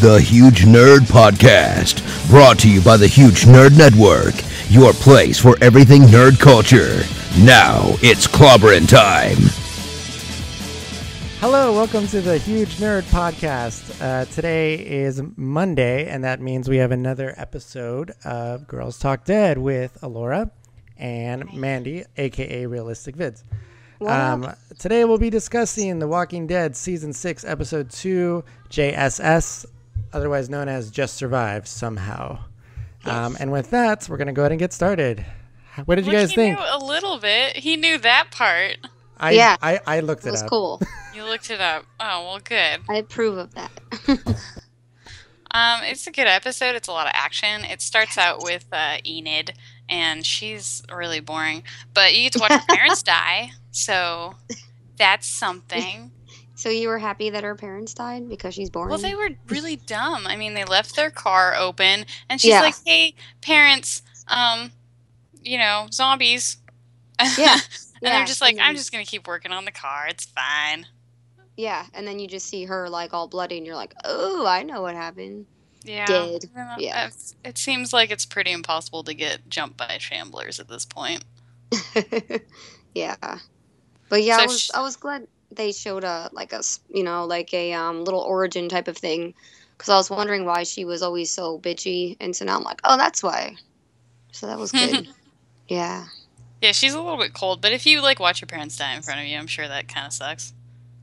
The Huge Nerd Podcast, brought to you by the Huge Nerd Network, your place for everything nerd culture. Now, it's clobbering time. Hello, welcome to the Huge Nerd Podcast. Today is Monday, and that means we have another episode of Girls Talk Dead with Alora and Mandy, aka Realistikk Vids. Today we'll be discussing The Walking Dead Season 6, Episode 2, JSS, otherwise known as Just Survive Somehow. Yes. And with that, we're going to go ahead and get started. What did you guys think? He knew a little bit. He knew that part. I looked it up. It was cool. You looked it up. Oh, well, good. I approve of that. It's a good episode. It's a lot of action. It starts out with Enid, and she's really boring. But you get to watch her parents die, so that's something. So you were happy that her parents died because she's boring? Well, they were really dumb. I mean, they left their car open, and she's like, hey, parents, zombies. Yeah. And they're just like, I'm just going to keep working on the car. It's fine. Yeah, and then you just see her, like, all bloody, and you're like, oh, I know what happened. Yeah. Dead. Yeah. It seems like it's pretty impossible to get jumped by shamblers at this point. Yeah. But yeah, So I was glad they showed a little origin type of thing, because I was wondering why she was always so bitchy, and so now I'm like, oh, that's why. So that was good. Yeah. Yeah, she's a little bit cold, but if you, watch your parents die in front of you, I'm sure that kind of sucks.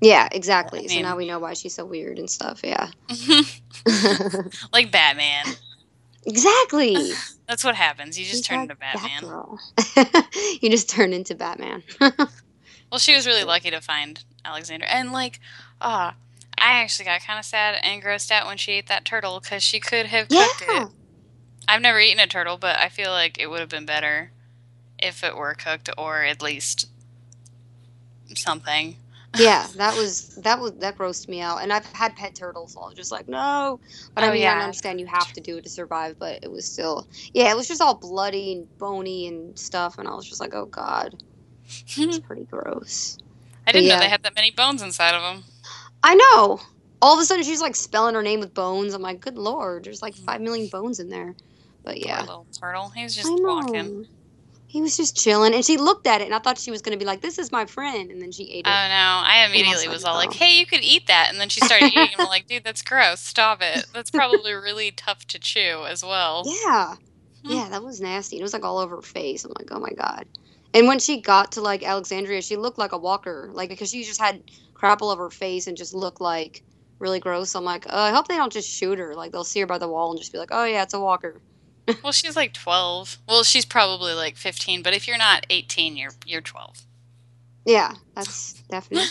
Yeah, exactly. I mean, so now we know why she's so weird and stuff, yeah. Like Batman. Exactly. That's what happens. You just She's turn like into Batman. Batgirl. You just turn into Batman. Well, she was really lucky to find Alexander. And, I actually got kind of sad and grossed out when she ate that turtle, because she could have cooked it. I've never eaten a turtle, but I feel like it would have been better if it were cooked, or at least something. Yeah, that grossed me out. And I've had pet turtles, so I was just like, no. But I understand you have to do it to survive, but it was still, it was just all bloody and bony and stuff, and I was just like, oh god, it's pretty gross. I didn't know they had that many bones inside of them. I know. All of a sudden, she's like spelling her name with bones. I'm like, good lord, there's like 5 million bones in there. But yeah, poor little turtle. He was just walking. He was just chilling, and she looked at it, and I thought she was going to be like, this is my friend, and then she ate it. Oh, no. I immediately was all like, hey, you could eat that, and then she started eating, and I'm like, dude, that's gross. Stop it. That's probably really tough to chew as well. Yeah. Yeah, that was nasty. It was, like, all over her face. I'm like, oh, my God. And when she got to, like, Alexandria, she looked like a walker, like, because she just had crap all over her face and just looked, like, really gross. I'm like, I hope they don't just shoot her. Like, they'll see her by the wall and just be like, oh, yeah, it's a walker. Well, she's like 12. Well, she's probably like 15, but if you're not 18, you're 12. Yeah, that's definite.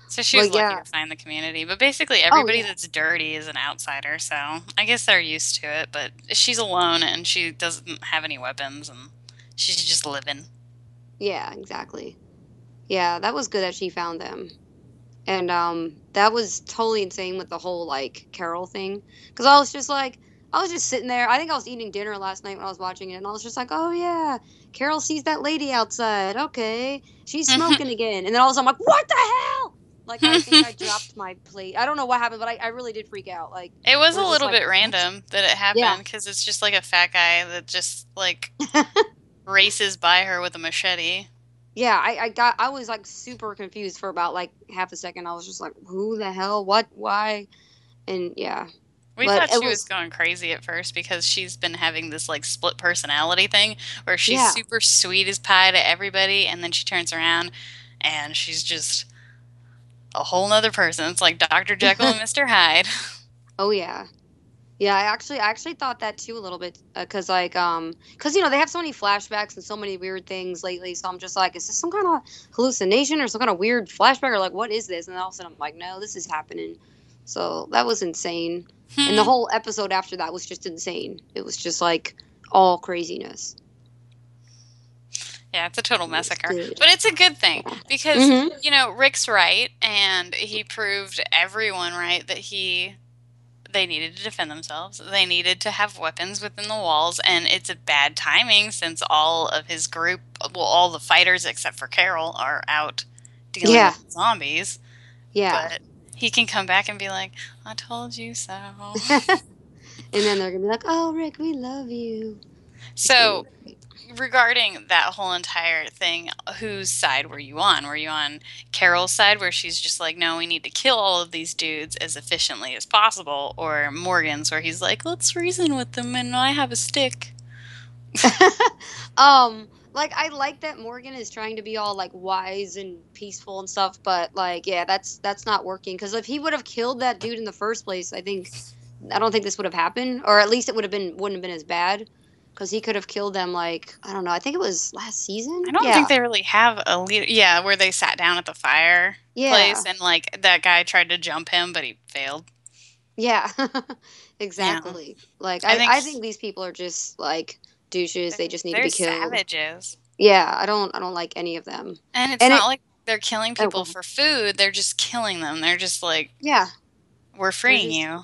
So she was lucky to find the community. But basically everybody that's dirty is an outsider, so I guess they're used to it. But she's alone, and she doesn't have any weapons, and she's just living. Yeah, exactly. Yeah, that was good that she found them. And that was totally insane with the whole, like, Carol thing. Because I was just sitting there. I think I was eating dinner last night when I was watching it. And I was just like, oh, yeah, Carol sees that lady outside. Okay. She's smoking again. And then all of a sudden I'm like, what the hell? Like, I think I dropped my plate. I don't know what happened, but I really did freak out. Like, it was a little bit random that it happened, because it's just like a fat guy that just, like, races by her with a machete. Yeah, I was, like, super confused for about, like, half a second. I was just like, who the hell? What? Why? And, yeah. We thought she was going crazy at first, because she's been having this, like, split personality thing where she's super sweet as pie to everybody, and then she turns around and she's just a whole nother person. It's like Dr. Jekyll and Mr. Hyde. Oh, yeah. Yeah, I actually thought that too a little bit, because they have so many flashbacks and so many weird things lately. So I'm just like, is this some kind of hallucination or some kind of weird flashback, or like, what is this? And all of a sudden I'm like, no, this is happening. So that was insane. And the whole episode after that was just insane. It was just like all craziness. Yeah, it's a total massacre. But it's a good thing, because, Rick's right, and he proved everyone right that they needed to defend themselves. They needed to have weapons within the walls, and it's a bad timing since all of his group, all the fighters except for Carol, are out dealing with zombies. Yeah. But he can come back and be like, I told you so. And then they're gonna be like, "Oh, Rick, we love you." So, regarding that whole entire thing, whose side were you on? Were you on Carol's side, where she's just like, no, we need to kill all of these dudes as efficiently as possible? Or Morgan's, where he's like, let's reason with them and I have a stick? Like, I like that Morgan is trying to be all like wise and peaceful and stuff, but like, yeah, that's not working. Because if he would have killed that dude in the first place, I don't think this would have happened, or at least it wouldn't have been as bad. Because he could have killed them, like, I don't know. I think it was last season. I don't think they really have a leader. Yeah, where they sat down at the fire place and like that guy tried to jump him, but he failed. Yeah, exactly. Yeah. Like, I think these people are just like douches. They just need to be killed. They're savages. Yeah, I don't like any of them. And it's not like they're killing people for food. They're just killing them. They're just like, yeah, we're freeing you.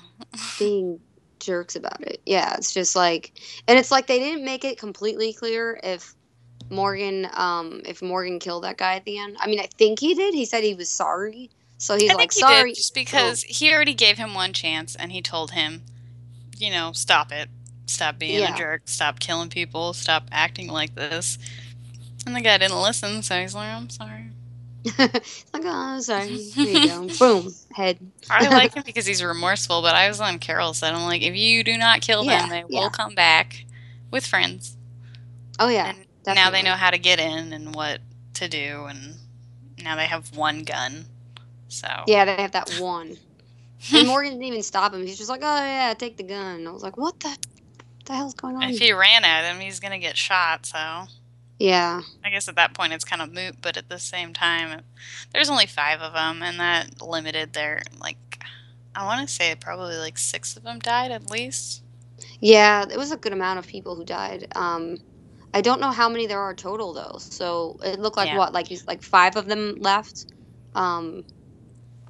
Being jerks about it. Yeah, it's just like, and it's like they didn't make it completely clear if Morgan killed that guy at the end. I mean, I think he did. He said he was sorry. So he's like, sorry. Did, just because he already gave him one chance and he told him, stop it. Stop being a jerk. Stop killing people. Stop acting like this. And the guy didn't listen, so he's like, I'm sorry. Like, oh, sorry. Here you go. Boom. Head. I like him because he's remorseful, but I was on Carol's side. I'm like, if you do not kill them, they will come back with friends. Oh, yeah. And now they know how to get in and what to do, and now they have one gun. So yeah, they have that one. And Morgan didn't even stop him. He's just like, oh, yeah, take the gun. And I was like, what the hell's going on? If he ran at him, he's going to get shot, so... Yeah. I guess at that point it's kind of moot, but at the same time, there's only 5 of them, and that limited their, like, I want to say probably like 6 of them died at least. Yeah, it was a good amount of people who died. I don't know how many there are total, though. So it looked like, like 5 of them left.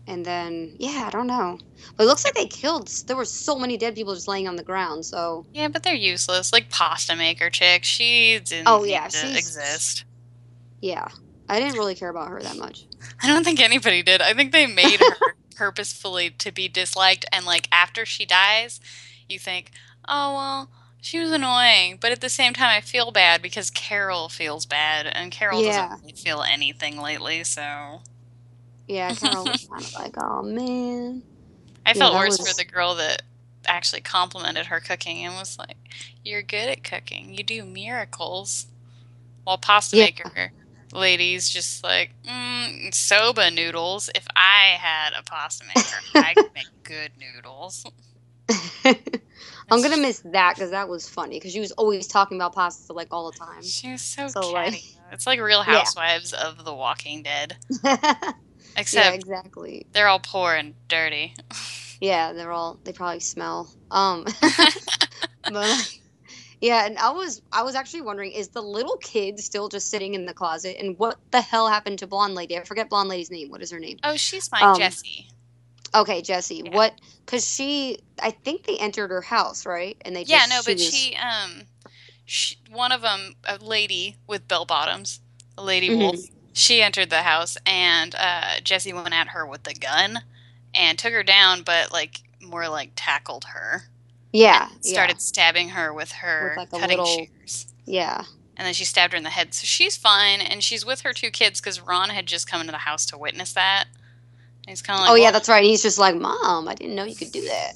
And then, yeah, I don't know. But it looks like there were so many dead people just laying on the ground, so... Yeah, but they're useless. Like, pasta maker chick, she didn't need to exist. Yeah. I didn't really care about her that much. I don't think anybody did. I think they made her purposefully to be disliked, and, like, after she dies, you think, oh, well, she was annoying. But at the same time, I feel bad because Carol feels bad, and Carol doesn't really feel anything lately, so... Yeah, Carol was kind of like, oh, man. I felt worse for the girl that actually complimented her cooking and was like, you're good at cooking. You do miracles. While pasta maker lady's just like, soba noodles. If I had a pasta maker, I could make good noodles. I'm going to miss that because that was funny because she was always talking about pasta like all the time. She was so catty. Like, it's like Real Housewives of The Walking Dead. Except exactly. They're all poor and dirty. Yeah, they probably smell. But yeah, and I was actually wondering, is the little kid still just sitting in the closet? And what the hell happened to Blonde Lady? I forget Blonde Lady's name. What is her name? Oh, she's fine, Jessie. Okay, Jessie. Yeah. Because I think they entered her house, right? And they one of them, a lady with bell bottoms, a lady wolf. She entered the house, and Jessie went at her with the gun and took her down, but more tackled her. Yeah, and started stabbing her with her cutting shears. Yeah, and then she stabbed her in the head. So she's fine, and she's with her 2 kids because Ron had just come into the house to witness that. And he's kind of like, oh yeah, that's right. He's just like, Mom, I didn't know you could do that.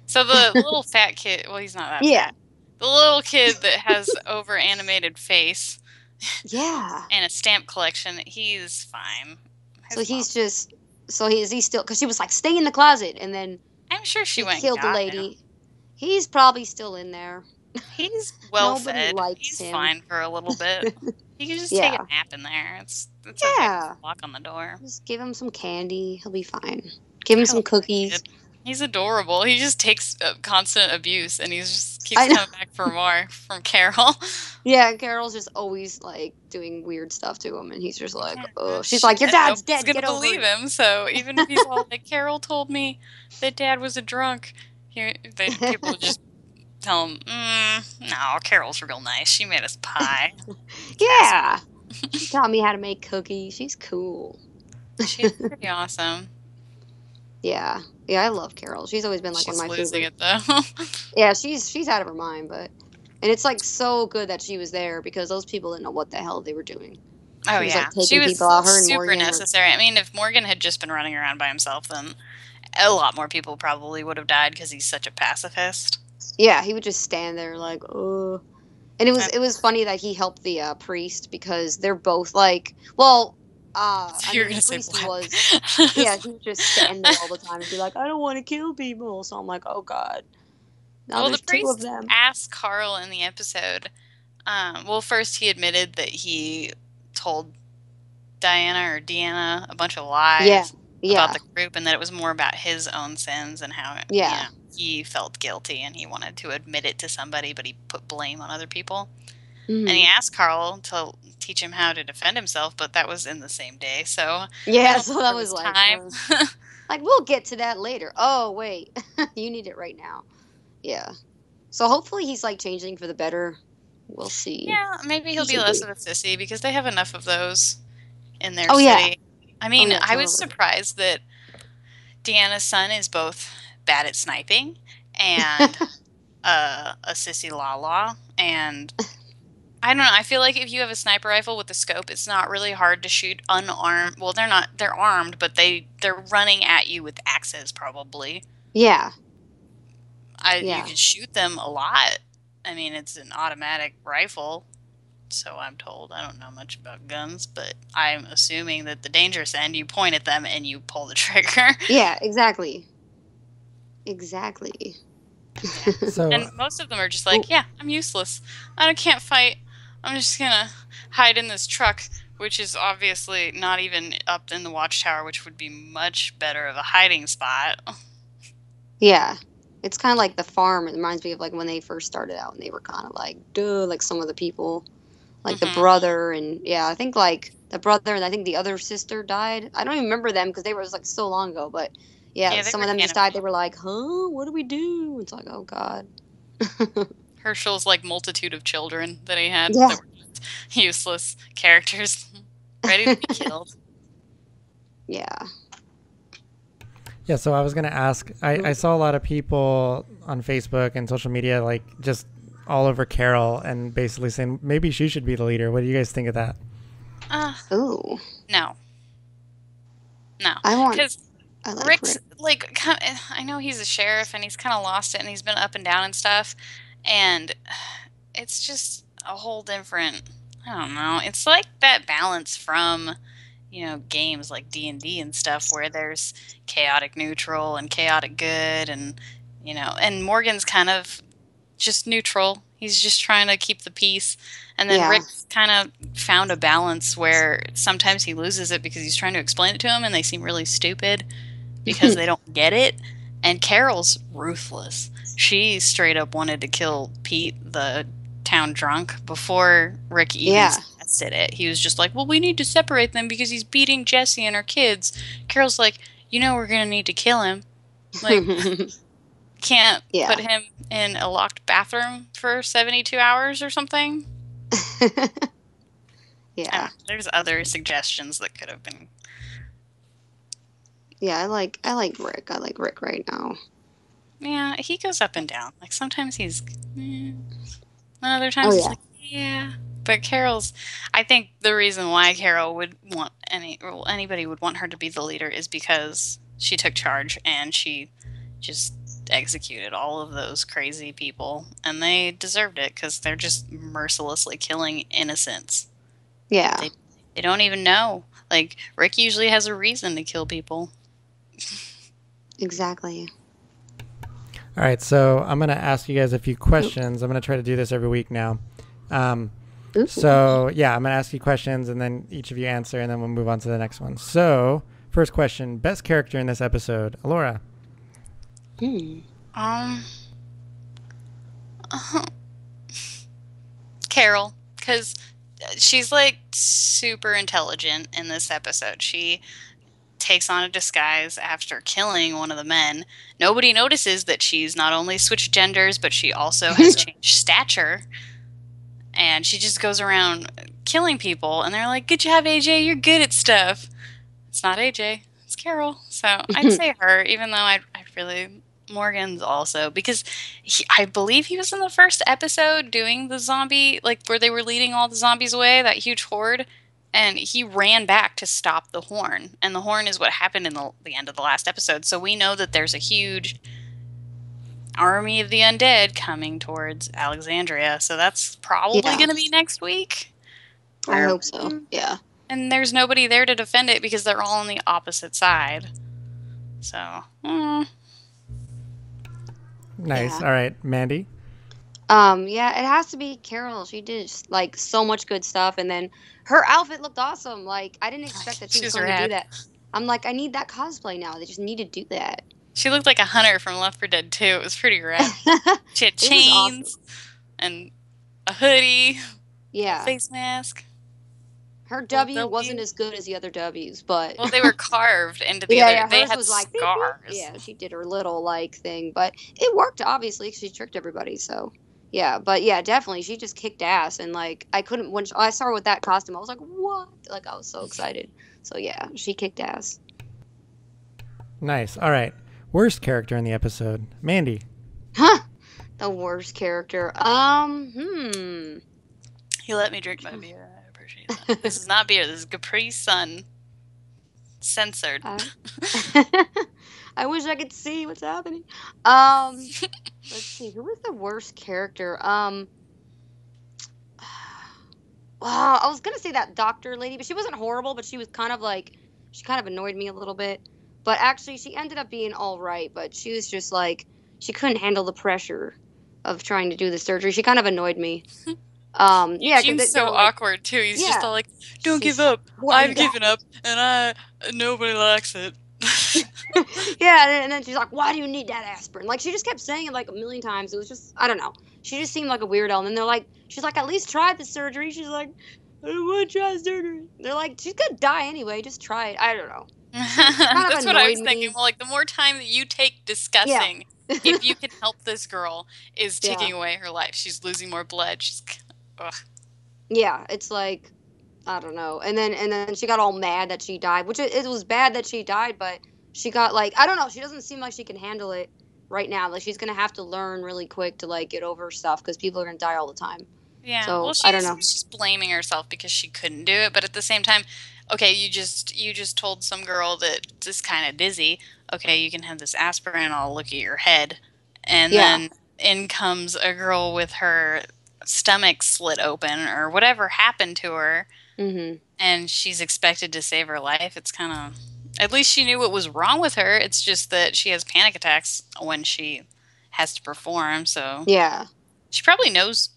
So the little fat kid, well, he's not that fat. The little kid that has over animated face. Yeah. And a stamp collection. He's fine. Is he still? Because she was like, stay in the closet, and then I'm sure she went killed the lady. He's probably still in there. He's well fed. He's fine for a little bit. He can just take a nap in there. It's okay. Lock on the door. Just give him some candy. He'll be fine. Give him some cookies. He's adorable. He just takes constant abuse, and he just keeps coming back for more from Carol. Yeah, Carol's just always doing weird stuff to him, and he's just like, "Oh." She's like, "Your dad's dead. Get over it." Believe him. So even if he's all like, "Carol told me that Dad was a drunk," people just tell him, "No, Carol's real nice. She made us pie." Yeah, she taught me how to make cookies. She's cool. She's pretty awesome. Yeah. Yeah, I love Carol. She's always been like one She's of my losing favorite. it though. Yeah, she's out of her mind, but and it's like so good that she was there because those people didn't know what the hell they were doing. Oh She was like yeah, she taking people was out. Her and super Morgan were. necessary. I mean, if Morgan had just been running around by himself, then a lot more people probably would have died because he's such a pacifist. Yeah, he would just stand there like, oh. And And it was funny that he helped the priest because they're both like, well, I you're mean, gonna the say priest black. was, yeah, he would just stand there all the time and be like, I don't want to kill people. So I'm like, oh God, now Well, the there's two of priest them. asked Carl in the episode. Well, first he admitted that he told Diana or Deanna a bunch of Yeah, lies about yeah, the group, and that it was more about his own sins and how yeah. he felt guilty and he wanted to admit it to somebody, but he put blame on other people. And he Mhm. asked Carl to teach him how to defend himself, but that was in the same day, so I Yeah, don't so think that there was was like, time. like we'll get to that later. Oh wait, you need it right now. Yeah. So hopefully he's like changing for the better. We'll see. Yeah, maybe He he'll be should less be. of a sissy because they have enough of those in their Oh yeah. city. I Oh mean, yeah. I was Totally. surprised that Deanna's son is both bad at sniping and a sissy la and I don't know. I feel like if you have a sniper rifle with a scope, it's not really hard to shoot unarmed. Well, they're not. They're armed, but they're running at you with axes. Probably. Yeah. You Yeah. can shoot them a lot. I mean, it's an automatic rifle, so I'm told. I don't know much about guns, but I'm assuming that the dangerous end, you point at them and you pull the trigger. Yeah. Exactly. Exactly. So And most of them are just like, yeah, I'm useless. I can't fight. I'm just gonna hide in this truck, which is obviously not even up in the watchtower, which would be much better of a hiding spot. Yeah. It's kind of like the farm. It reminds me of like when they first started out and they were kind of like, duh, like some of the people, like the Hmm. brother and yeah, I think like the brother and I think the other sister died. I don't even remember them because they were like so long ago, but yeah, Yeah, they some were of them kind just of died. They were like, huh, what do we do? It's like, oh God. Herschel's like multitude of children that he had Yeah. that were just useless characters, ready to be killed. Yeah. yeah, so I was gonna ask. I saw a lot of people on Facebook and social media like just all over Carol and basically saying maybe she should be the leader. What do you guys think of that? Ooh. No, I want, because I like Rick's Rick. like, I know he's a sheriff and he's kind of lost it and he's been up and down and stuff, and it's just a whole different. I don't know. It's like that balance from games like D&D and stuff where there's chaotic neutral and chaotic good, and and Morgan's kind of just neutral. He's just trying to keep the peace. And then Yeah. Rick's kind of found a balance where sometimes he loses it because he's trying to explain it to him and they seem really stupid because they don't get it. And Carol's ruthless. She straight up wanted to kill Pete, the town drunk, before Rick even Yeah. suggested it. He was just like, well, we need to separate them because he's beating Jesse and her kids. Carol's like, we're going to need to kill him. Like, can't Yeah. put him in a locked bathroom for 72 hours or something. Yeah. There's other suggestions that could have been. Yeah, I like Rick. I like Rick right now. Yeah, he goes up and down. Like sometimes he's, and other times Oh he's yeah. like, yeah. But Carol's, I think the reason why Carol would want anybody would want her to be the leader is because she took charge and she just executed all of those crazy people, and they deserved it because they're just mercilessly killing innocents. Yeah. They don't even know. Like Rick usually has a reason to kill people. Exactly. All right, so I'm gonna ask you guys a few questions. I'm gonna try to do this every week now. Ooh. So yeah, I'm gonna ask you questions and then each of you answer, and then we'll move on to the next one. So first question: best character in this episode, Alora. Carol, because she's like super intelligent in this episode. She takes on a disguise after killing one of the men. Nobody notices that she's not only switched genders, but she also has changed stature. And she just goes around killing people, and they're like, "Good job, AJ. You're good at stuff." It's not AJ. It's Carol. So I'd say her, even though I'd really... Morgan's also, because I believe he was in the first episode doing the zombie, like where they were leading all the zombies away, that huge horde, and he ran back to stop the horn, and the horn is what happened in the end of the last episode. So we know that there's a huge army of the undead coming towards Alexandria, so that's probably going to be next week. I hope so. Yeah. And there's nobody there to defend it because they're all on the opposite side. So, Nice. All right, Mandy. Yeah, it has to be Carol. She did like so much good stuff, and then her outfit looked awesome. Like I didn't expect that she was going to do that. I'm like, I need that cosplay now. They just need to do that. She looked like a hunter from Left 4 Dead 2. It was pretty rad. She had chains and a hoodie. Yeah. A face mask. Her W wasn't as good as the other W's, but... Well, they were carved into the other... Yeah, they hers had was like... scars. Yeah, she did her little, like, thing. But it worked, obviously, because she tricked everybody, so... Yeah, but yeah, definitely. She just kicked ass, and, like, I couldn't... When I saw her with that costume, I was like, what? Like, I was so excited. So, yeah, she kicked ass. Nice. All right. Worst character in the episode. Mandy. Huh. The worst character. He let me drink my beer. I appreciate that. This is not beer. This is Capri Sun. Censored. I wish I could see what's happening. Let's see. Who was the worst character? Well, I was gonna say that doctor lady, but she wasn't horrible. But she was kind of like, she kind of annoyed me a little bit. But actually, she ended up being all right. But she was just like, she couldn't handle the pressure of trying to do the surgery. She kind of annoyed me. Yeah, Eugene's so awkward too. He's just all like, "Don't give up. I've given up, and nobody likes it." Yeah, and then she's like, "Why do you need that aspirin?" Like she just kept saying it like a million times. It was just, I don't know. She just seemed like a weirdo. And then they're like, she's like, "At least try the surgery." She's like, "I don't want to try surgery." They're like, "She's gonna die anyway. Just try it." I don't know. That's what I was thinking. Well, like the more time that you take discussing if you can help this girl is taking away her life. She's losing more blood. She's ugh. Yeah, it's like, I don't know. And then she got all mad that she died, which it was bad that she died, but she got like, I don't know, she doesn't seem like she can handle it right now. Like she's gonna have to learn really quick to like get over stuff because people are gonna die all the time. Yeah, so, well, I don't know. She's blaming herself because she couldn't do it, but at the same time, okay, you just told some girl that is kind of dizzy. Okay, you can have this aspirin. I'll look at your head, and then in comes a girl with her stomach slit open or whatever happened to her, and she's expected to save her life. It's kind of, at least she knew what was wrong with her. It's just that she has panic attacks when she has to perform. So yeah, she probably knows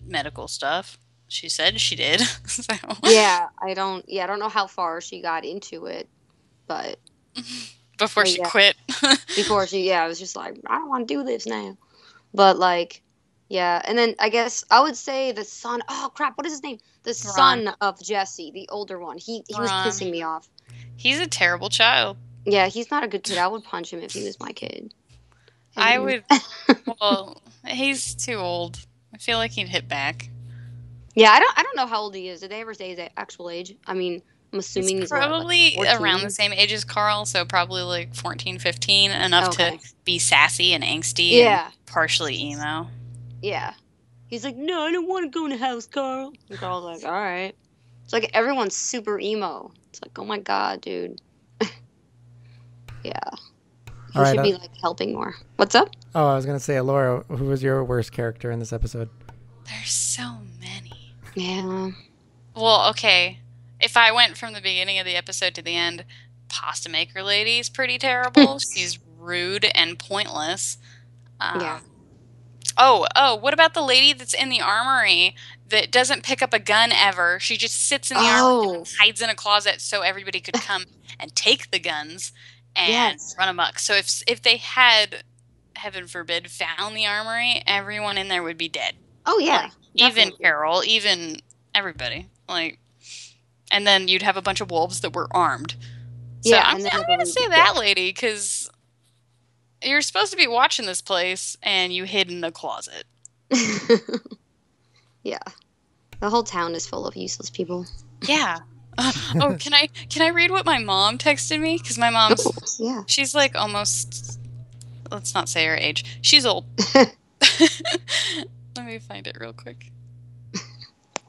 medical stuff. She said she did. So. Yeah, I don't know how far she got into it, but before she quit. Before she, I was just like, I don't want to do this now. But like, yeah, and then I guess I would say the son. Oh crap! What is his name? The son of Jesse, the older one. He was pissing me off. He's a terrible child. Yeah, he's not a good kid. I would punch him if he was my kid. I would. Well, he's too old. I feel like he'd hit back. Yeah, I don't know how old he is. Did they ever say his actual age? I mean, I'm assuming he's probably like around the same age as Carl, so probably like 14, 15, enough to be sassy and angsty and partially emo. Yeah. He's like, "No, I don't want to go in the house, Carl." And Carl's like, "All right." It's like everyone's super emo. It's like, oh my god, dude. Yeah. He should be like helping more. What's up? Oh, I was gonna say, Laura, who was your worst character in this episode? There's so many. Yeah. Well, okay. If I went from the beginning of the episode to the end, Pasta Maker Lady's pretty terrible. She's rude and pointless. Yeah. Oh, what about the lady that's in the armory that doesn't pick up a gun ever? She just sits in the armory and hides in a closet so everybody could come and take the guns and run amok. So if they had, heaven forbid, found the armory, everyone in there would be dead. Oh, yeah. Like, even Carol, even everybody. Like, and then you'd have a bunch of wolves that were armed. So yeah, I'm going to say that lady, because you're supposed to be watching this place, and you hid in a closet. Yeah. The whole town is full of useless people. Yeah. Oh, can I read what my mom texted me? Because my mom's Yeah. she's like almost, let's not say her age. She's old. Let me find it real quick.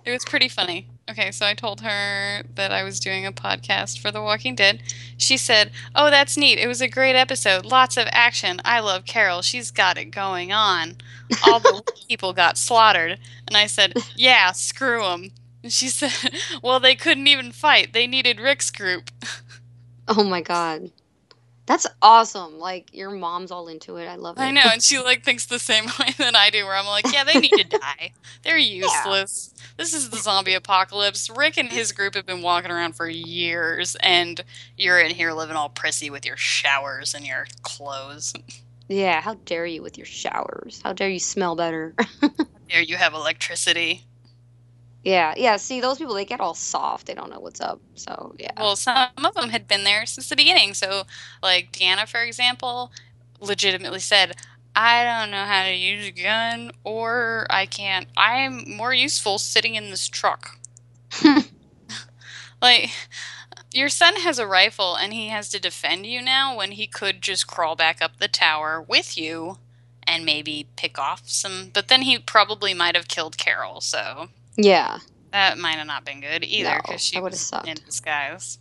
It was pretty funny. Okay, so I told her that I was doing a podcast for The Walking Dead. She said, "Oh, that's neat. It was a great episode. Lots of action. I love Carol. She's got it going on. All the people got slaughtered." And I said, "Yeah, screw them." And she said, "Well, they couldn't even fight. They needed Rick's group." Oh my god. That's awesome. Like, your mom's all into it. I love I it. know, and she like thinks the same way that I do, where I'm like, yeah, they need to die. They're useless. This is the zombie apocalypse. Rick and his group have been walking around for years, and you're in here living all prissy with your showers and your clothes. Yeah, how dare you with your showers? How dare you smell better? There you have electricity. Yeah, see, those people, they get all soft. They don't know what's up. So, yeah. Well, some of them had been there since the beginning. So, like Deanna, for example, legitimately said, "I don't know how to use a gun, or I can't. I'm more useful sitting in this truck." Like, your son has a rifle and he has to defend you now when he could just crawl back up the tower with you and maybe pick off some. But then he probably might have killed Carol, so Yeah. that might have not been good either No, because she that would've was sucked. in disguise.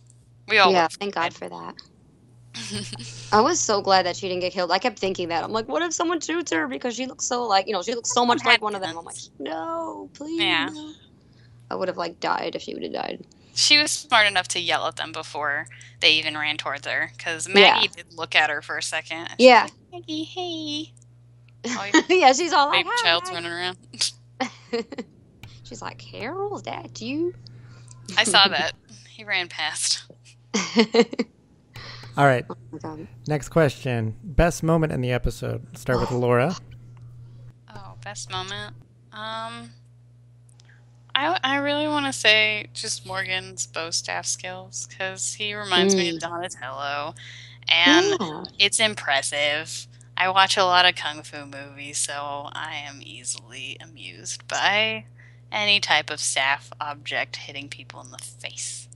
We all Yeah, would've thank died. God for that. I was so glad that she didn't get killed. I kept thinking that. I'm like, what if someone shoots her? Because she looks so like, she looks so much like one of them. I'm like, no, please. Yeah. No. I would have, like, died if she would have died. She was smart enough to yell at them before they even ran towards her, because Maggie did look at her for a second. And Yeah. She was like, Maggie, hey. Yeah, she's all like, Baby hi, child's Maggie. running around. She's like, Carol, is that you? I saw that. He ran past. All right. Oh my God. Next question. Best moment in the episode. Start with Laura. Oh, best moment. I really want to say just Morgan's bow staff skills, because he reminds me of Donatello, and Yeah. it's impressive. I watch a lot of kung fu movies, so I am easily amused by any type of staff object hitting people in the face.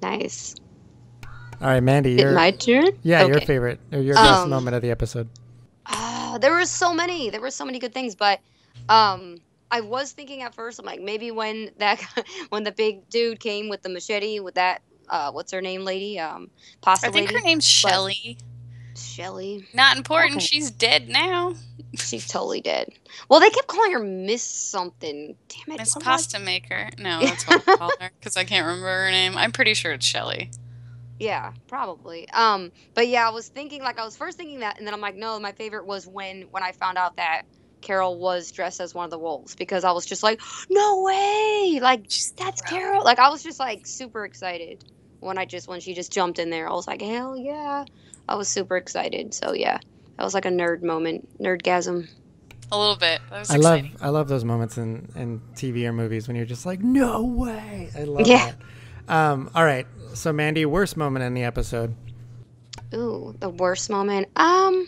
Nice. All right, Mandy. My turn? Yeah, Okay. your favorite or your best moment of the episode. There were so many good things, but I was thinking at first, I'm like, maybe when when the big dude came with the machete with that what's her name, lady, pasta I think lady. her name's Shelly. Shelly. Not important. Okay. She's dead now. She's totally dead. Well, they kept calling her Miss something. Damn it. Miss what was Pasta Maker. No, that's what I call her, because I can't remember her name. I'm pretty sure it's Shelly. Yeah, probably. But yeah, I was first thinking that, and then I'm like, no, my favorite was when I found out that Carol was dressed as one of the wolves, because I was just like, no way, like that's Carol. Like, I was just like super excited when she just jumped in there. I was like, hell yeah, I was super excited. So yeah, that was like a nerd moment, nerdgasm. A little bit. That was exciting. I love those moments in TV or movies when you're just like, no way. I love Yeah. that. All right. So Mandy, worst moment in the episode. Ooh, the worst moment. I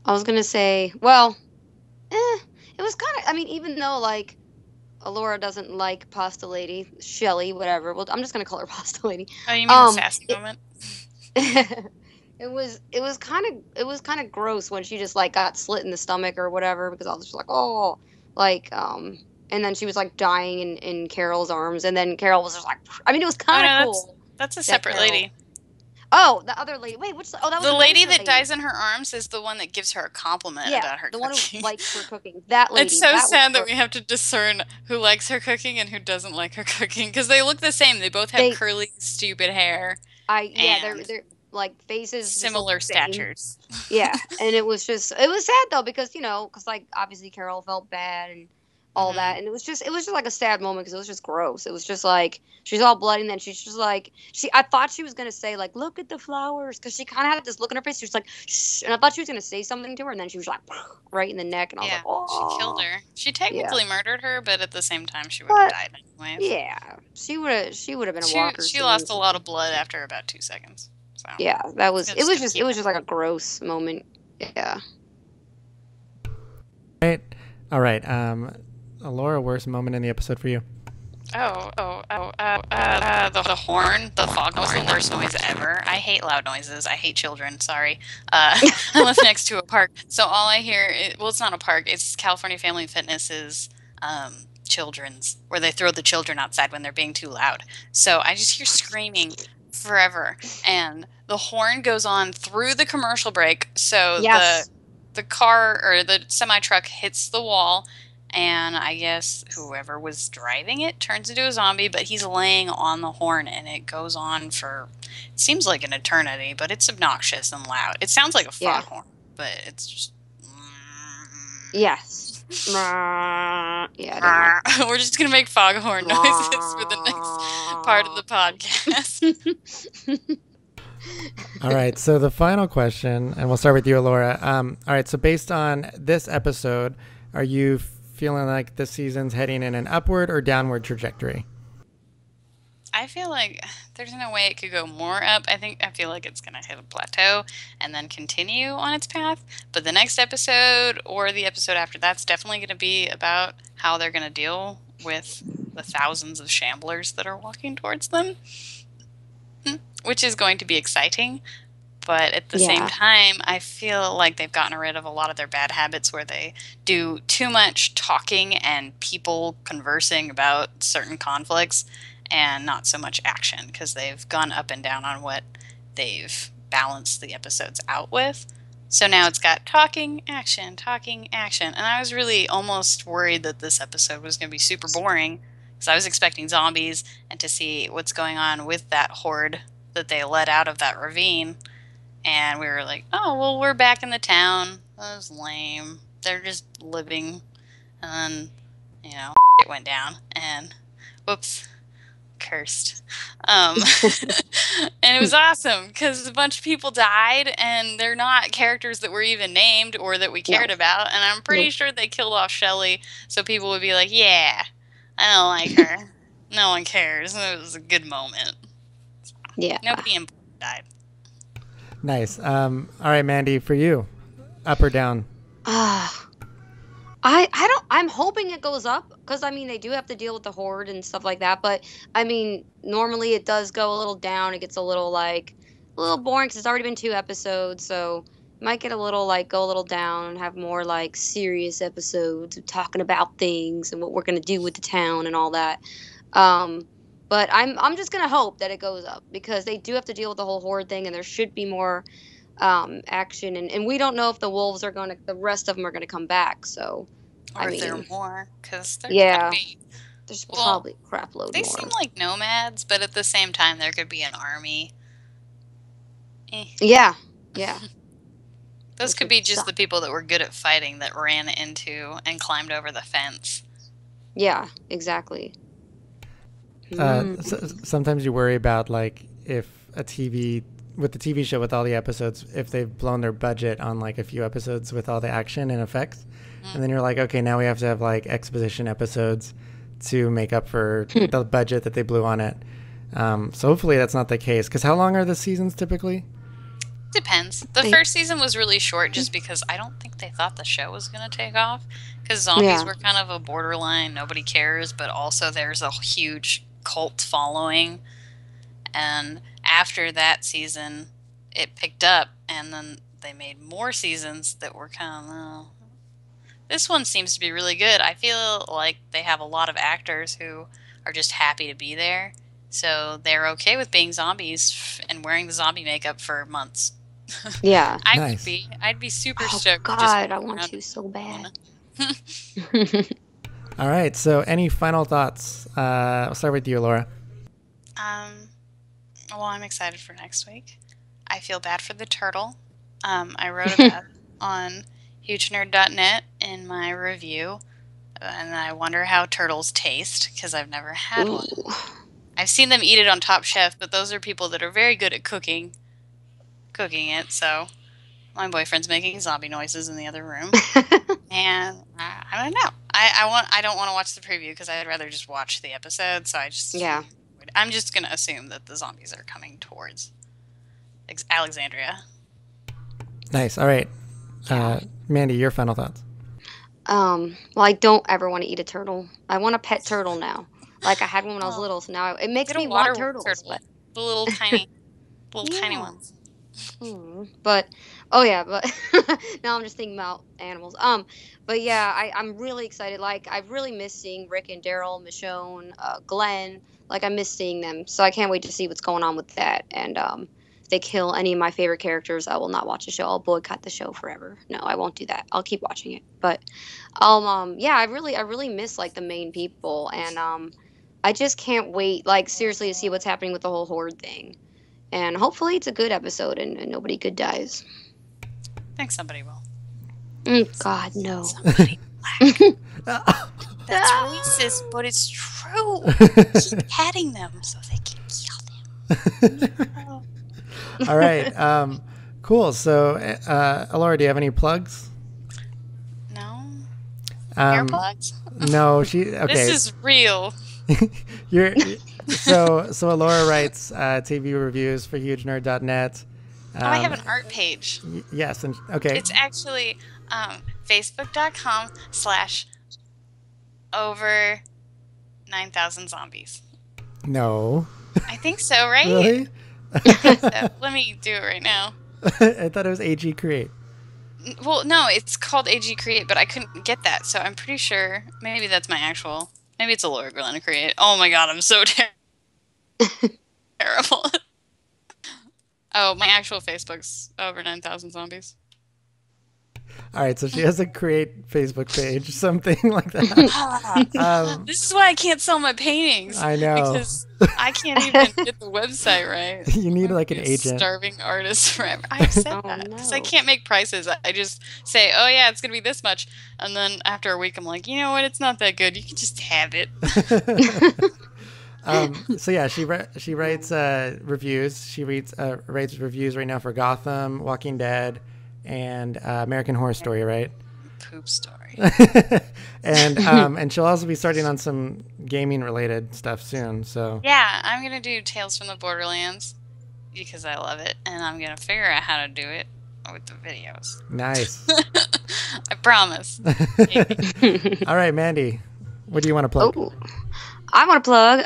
was gonna say, well, it was kind of. I mean, even though like Alora doesn't like Pasta Lady, Shelly, whatever. Well, I'm just gonna call her Pasta Lady. Oh, you mean the sassy moment? It was kind of gross when she just like got slit in the stomach or whatever, because I was just like, oh, like and then she was like dying in Carol's arms, and then Carol was just like, I mean, it was kind of cool. That's a separate lady. Oh, the other lady. Wait, which? Oh, that was the lady that dies in her arms is the one that gives her a compliment about her the cooking. one who likes her cooking. That lady. It's so sad that we have to discern who likes her cooking and who doesn't like her cooking, because they look the same. They both have curly, stupid hair. They're like faces similar statures. Yeah, and it was sad though, because because like obviously Carol felt bad and all that, and it was just like a sad moment, because it was just gross. It was just like she's all bloody, and then she's just like I thought she was gonna say like, look at the flowers, because she kind of had this look in her face. She was like, shh, and I thought she was gonna say something to her, and then she was like right in the neck, and I was like, oh, she killed her. She technically murdered her, but at the same time she would have died anyways. Yeah, she would have been a walker. She lost a lot of blood after about 2 seconds. So yeah, it was just like a gross moment. Yeah. All right. Laura, worst moment in the episode for you? The horn, the foghorn, was the worst noise ever. I hate loud noises. I hate children. Sorry. I live next to a park, so all I hear, it's not a park. It's California Family Fitness's children's, where they throw the children outside when they're being too loud. So I just hear screaming forever, and the horn goes on through the commercial break. So Yes. the car or the semi truck hits the wall. And I guess whoever was driving it turns into a zombie, but he's laying on the horn, and it goes on for, it seems like an eternity, but it's obnoxious and loud. It sounds like a foghorn, but it's just... Yes. Yeah. We're just going to make foghorn noises for the next part of the podcast. All right, so the final question, and we'll start with you, Laura. All right, so based on this episode, are you feeling like this season's heading in an upward or downward trajectory? I feel like there's no way it could go more up. I feel like it's going to hit a plateau and then continue on its path. But the next episode or the episode after that's definitely going to be about how they're going to deal with the thousands of shamblers that are walking towards them, which is going to be exciting. But at the same time, I feel like they've gotten rid of a lot of their bad habits where they do too much talking and people conversing about certain conflicts and not so much action, because they've gone up and down on what they've balanced the episodes out with. So now it's got talking, action, and I was really almost worried that this episode was going to be super boring, because I was expecting zombies and to see what's going on with that horde that they let out of that ravine. And we were like, oh, well, we're back in the town. That was lame. They're just living. And then, it went down. And, whoops, cursed. And it was awesome, because a bunch of people died, and they're not characters that were even named or that we cared about. And I'm pretty sure they killed off Shelly, so people would be like, yeah, I don't like her. No one cares. It was a good moment. Yeah. Nobody important died. Nice. All right, Mandy, for you, up or down? I'm hoping it goes up, because I mean they do have to deal with the horde and stuff like that, but I mean normally it does go a little down. It gets a little boring, because it's already been 2 episodes, so it might get a little go a little down and have more serious episodes of talking about things and what we're gonna do with the town and all that. But I'm just gonna hope that it goes up, because they do have to deal with the whole horde thing, and there should be more action, and we don't know if the wolves are the rest of them are gonna come back. So, or if there are more, because there's probably a crap load they more. seem like nomads, but at the same time, there could be an army. Yeah. Those could be just the people that were good at fighting that ran into and climbed over the fence. Yeah, exactly. Sometimes you worry about if the TV show with all the episodes, if they've blown their budget on a few episodes with all the action and effects, and then you're like, okay, now we have to have exposition episodes to make up for the budget that they blew on it. So hopefully that's not the case, because how long are the seasons typically? Depends. The first season was really short just because I don't think they thought the show was going to take off, because zombies were kind of a borderline, nobody cares, but also there's a huge cult following. And after that season, it picked up, and then they made more seasons that were kind of... This one seems to be really good. I feel like they have a lot of actors who are just happy to be there, so they're okay with being zombies and wearing the zombie makeup for months. Yeah. I'd be super stoked. God, I want to so bad. All right, so any final thoughts? I'll start with you, Laura. Well, I'm excited for next week. I feel bad for the turtle. I wrote about it on hugenerd.net in my review, and I wonder how turtles taste, because I've never had one. I've seen them eat it on Top Chef, but those are people that are very good at cooking it, so my boyfriend's making zombie noises in the other room. And I don't know. I don't want to watch the preview, because I'd rather just watch the episode, so I'm just going to assume that the zombies are coming towards Alexandria. Nice. All right. Mandy, your final thoughts. Well, I don't ever want to eat a turtle. I want a pet turtle now. Like I had one when I was little, so now it makes Get a me water want turtles. turtle. But The little tiny yeah. ones. But oh yeah, but now I'm just thinking about animals. But yeah, I'm really excited. Like I've really missed seeing Rick and Daryl, Michonne, Glenn. Like I miss seeing them, so I can't wait to see what's going on with that. And if they kill any of my favorite characters, I will not watch the show. I'll boycott the show forever. No, I won't do that. I'll keep watching it. But yeah, I really miss like the main people, and I just can't wait, like seriously, to see what's happening with the whole horde thing. And hopefully it's a good episode and nobody good dies. I think somebody will. God, no. Somebody black. That's racist, but it's true. Keep patting them so they can kill them. All right. Cool. So, Alora, do you have any plugs? No. Earplugs? No, she. Okay. This is real. So Alora writes TV reviews for hugenerd.net. I have an art page. Yes, and okay. It's actually facebook.com/over 9,000 zombies. No. I think so, right? Really? So, let me do it right now. I thought it was AG Create. Well, no, it's called AG Create, but I couldn't get that, so I'm pretty sure maybe that's my actual. Maybe it's Alora Glenna Create. Oh my god, I'm so terrible. Oh, my actual Facebook's over 9,000 zombies. All right, so she has a Create Facebook page, something like that. This is why I can't sell my paintings. I know. Because I can't even get the website right. You need like an agent. Starving artist forever. I've said that. Because I can't make prices. I just say, oh yeah, it's going to be this much. And then after a week, I'm like, you know what? It's not that good. You can just have it. So yeah, she writes reviews. She writes reviews right now for Gotham, Walking Dead, and American Horror Story, right? Poop Story. And she'll also be starting on some gaming related stuff soon. So yeah, I'm gonna do Tales from the Borderlands because I love it, and I'm gonna figure out how to do it with the videos. Nice. I promise. All right, Mandy, what do you want to plug? Oh. I want to plug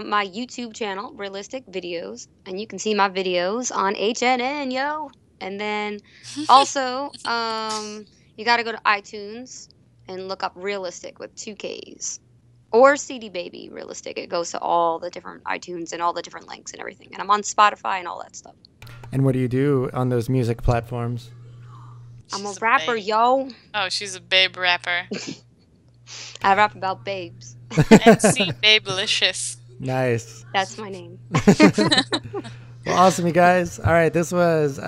my YouTube channel, Realistikk Videos, and you can see my videos on HNN, yo. And then also, you got to go to iTunes and look up Realistikk with 2 Ks. Or CD Baby Realistikk. It goes to all the different iTunes and all the different links and everything. And I'm on Spotify and all that stuff. And what do you do on those music platforms? I'm a rapper, yo. Oh, she's a babe rapper. I rap about babes. MC Babelicious. Nice. That's my name. Well, awesome, you guys. All right, this was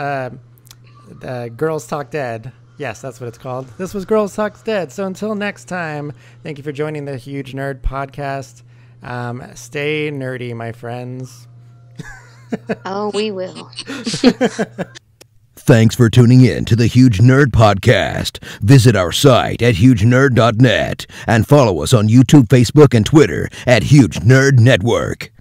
Girls Talk Dead. Yes, that's what it's called. This was Girls Talk Dead. So until next time, thank you for joining the Huge Nerd Podcast. Stay nerdy, my friends. Oh, we will. Thanks for tuning in to the Huge Nerd Podcast. Visit our site at hugenerd.net and follow us on YouTube, Facebook, and Twitter at Huge Nerd Network.